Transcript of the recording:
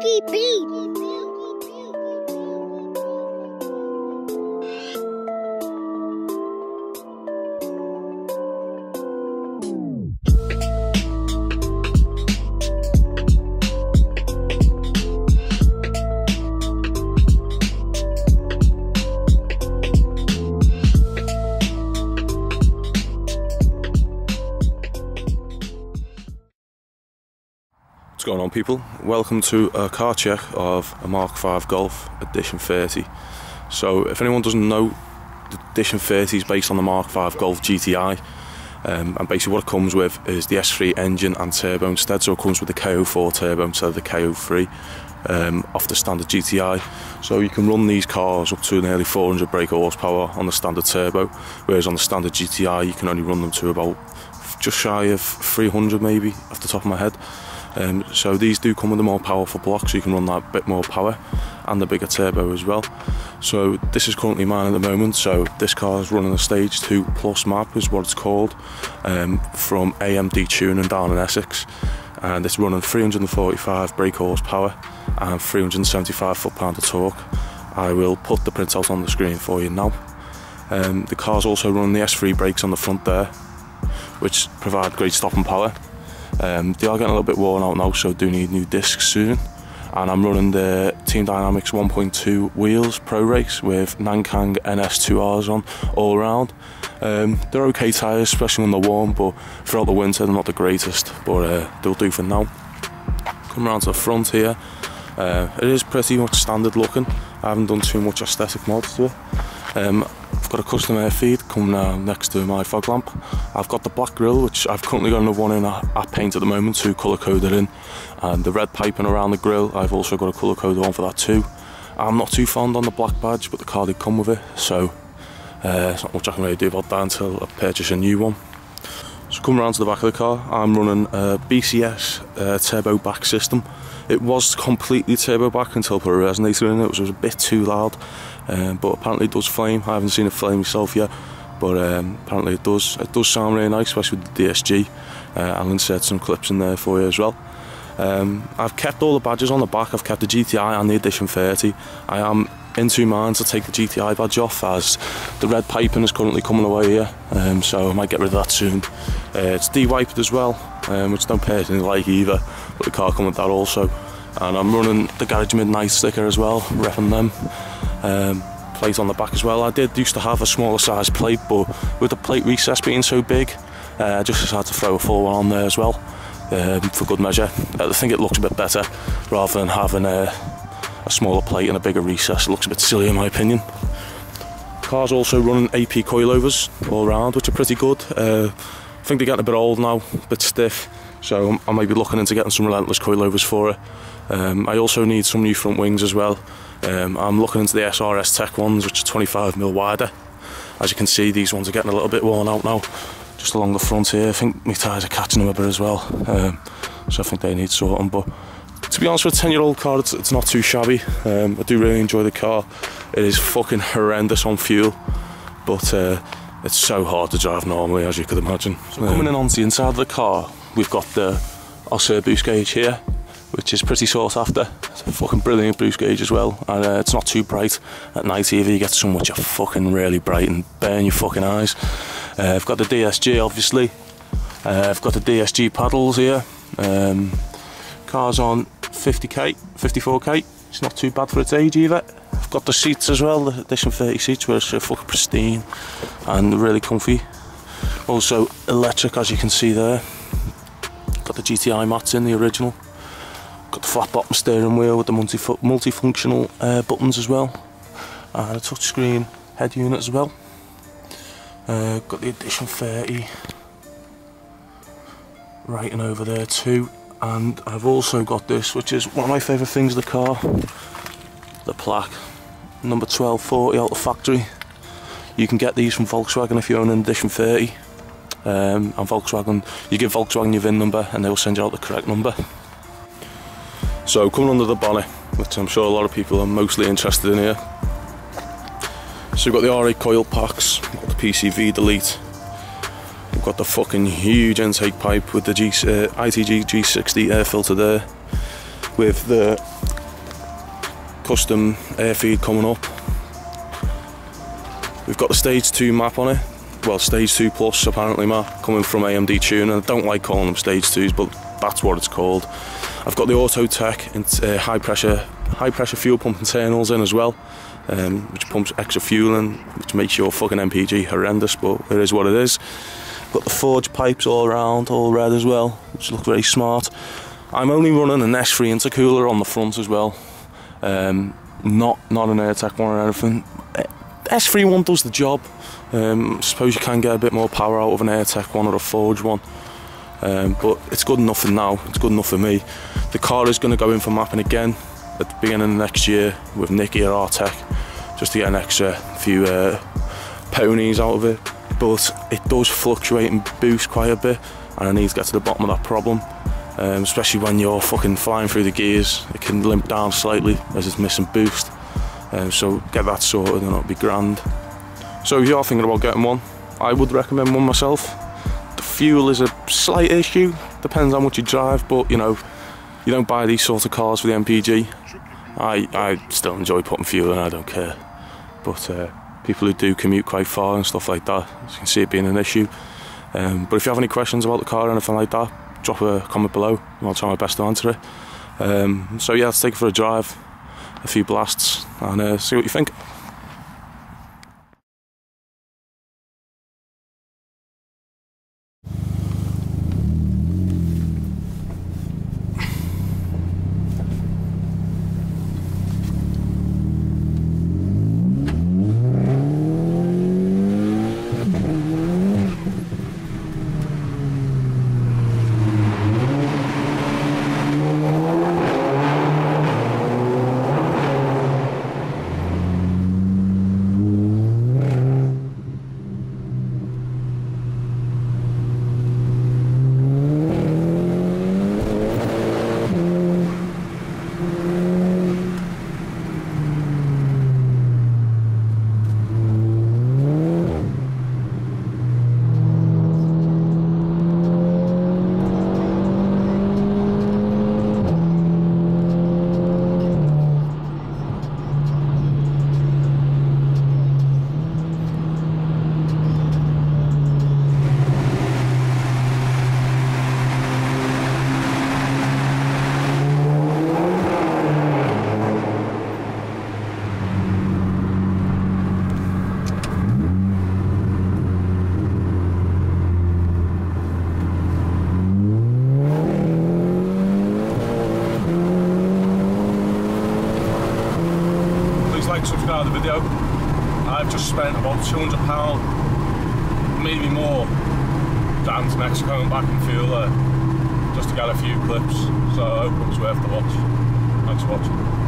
Milky Beat. What's going on, people? Welcome to a car check of a Mark V Golf Edition 30. So if anyone doesn't know, the Edition 30 is based on the Mark V Golf GTI, and basically what it comes with is the S3 engine and turbo instead. So it comes with the KO4 turbo instead of the KO3 off the standard GTI. So you can run these cars up to nearly 400 brake horsepower on the standard turbo, whereas on the standard GTI you can only run them to about just shy of 300 maybe, off the top of my head. So these do come with a more powerful block, so you can run that bit more power and the bigger turbo as well. So this is currently mine at the moment. So this car is running a Stage 2 Plus map is what it's called, from AMD Tuning down in Essex, and it's running 345 brake horsepower and 375 foot-pound of torque. I will put the printout on the screen for you now. The car's also running the S3 brakes on the front there, which provide great stopping power. They are getting a little bit worn out now, so do need new discs soon. And I'm running the Team Dynamics 1.2 wheels Pro Race with Nankang NS2Rs on all around. They're okay tyres, especially when they're warm, but throughout the winter they're not the greatest, but they'll do for now. Come around to the front here. It is pretty much standard looking. I haven't done too much aesthetic mods to it. I've got a custom air feed coming next to my fog lamp. I've got the black grille, which I've currently got another one in at paint at the moment to colour coded in, and the red piping around the grille I've also got a colour coded one for that too. I'm not too fond on the black badge, but the car did come with it, so there's not much I can really do about that until I purchase a new one. So coming around to the back of the car, I'm running a BCS turbo back system. It was completely turbo back until I put a resonator in it, which was a bit too loud, but apparently it does flame. I haven't seen it flame myself yet, but apparently it does. It does sound really nice, especially with the DSG. I'll insert some clips in there for you as well. I've kept all the badges on the back. I've kept the GTI and the Edition 30. I am in two minds to take the GTI badge off, as the red piping is currently coming away here, so I might get rid of that soon. It's de-wiped as well, which I don't personally like either, but the car comes with that also. And I'm running the Garage Midnight sticker as well, repping them. Plate on the back as well. I used to have a smaller size plate, but with the plate recess being so big, I just decided to throw a full one on there as well, for good measure. I think it looks a bit better rather than having a smaller plate and a bigger recess. It looks a bit silly in my opinion. The car's also running AP coilovers all around, which are pretty good. I think they're getting a bit old now, a bit stiff, so I might be looking into getting some relentless coilovers for it. I also need some new front wings as well. I'm looking into the SRS Tech ones, which are 25mm wider. As you can see, these ones are getting a little bit worn out now, just along the front here. I think my tyres are catching them a bit as well, so I think they need sorting. But to be honest, for a 10-year-old car, it's not too shabby. I do really enjoy the car. It is fucking horrendous on fuel, but it's so hard to drive normally, as you could imagine. So coming in onto the inside of the car, we've got the Osir boost gauge here, which is pretty sought after. It's a fucking brilliant boost gauge as well, and it's not too bright at night either. You get some which are fucking really bright and burn your fucking eyes. I've got the DSG obviously. I've got the DSG paddles here. Car's on 50k, 54k. It's not too bad for its age either. I've got the seats as well, the Edition 30 seats, which are fucking pristine and really comfy. Also electric, as you can see there. Got the GTI mats in, the original. Got the flat bottom steering wheel with the multifunctional buttons as well, and a touchscreen head unit as well. Got the Edition 30 writing over there too, and I've also got this, which is one of my favourite things of the car, the plaque, number 1240 out the factory. You can get these from Volkswagen if you own an Edition 30, and Volkswagen, you give Volkswagen your VIN number and they will send you out the correct number. So coming under the bonnet, which I'm sure a lot of people are mostly interested in here. So we've got the R8 coil packs, we've got the PCV delete, we've got the fucking huge intake pipe with the ITG G60 air filter there, with the custom air feed coming up. We've got the stage 2 map on it, well, stage 2 plus apparently map, coming from AMD Tuner. I don't like calling them stage 2s, but that's what it's called. I've got the Autotech and high pressure fuel pump internals in as well, which pumps extra fuel in, which makes your fucking MPG horrendous, but it is what it is. Got the forged pipes all around, all red as well, which look very smart. I'm only running an S3 Intercooler on the front as well, not an AirTech one or anything. S3 one does the job. I suppose you can get a bit more power out of an AirTech one or a forged one, but it's good enough for now. It's good enough for me. The car is going to go in for mapping again at the beginning of next year with Nicky at Autotech, just to get an extra few ponies out of it. But it does fluctuate and boost quite a bit, and I need to get to the bottom of that problem, especially when you're fucking flying through the gears. It can limp down slightly as it's missing boost, so get that sorted and it'll be grand. So if you are thinking about getting one, I would recommend one myself. The fuel is a slight issue, depends how much you drive, but you know, you don't buy these sort of cars for the MPG. I still enjoy putting fuel in, I don't care, but people who do commute quite far and stuff like that, you can see it being an issue. But if you have any questions about the car or anything like that, drop a comment below and I'll try my best to answer it. So yeah, let's take it for a drive, a few blasts, and see what you think. Subscribe to the video. I've just spent about £200, maybe more, down to Mexico and back in fuel there, just to get a few clips, so I hope it was worth the watch. Thanks for watching.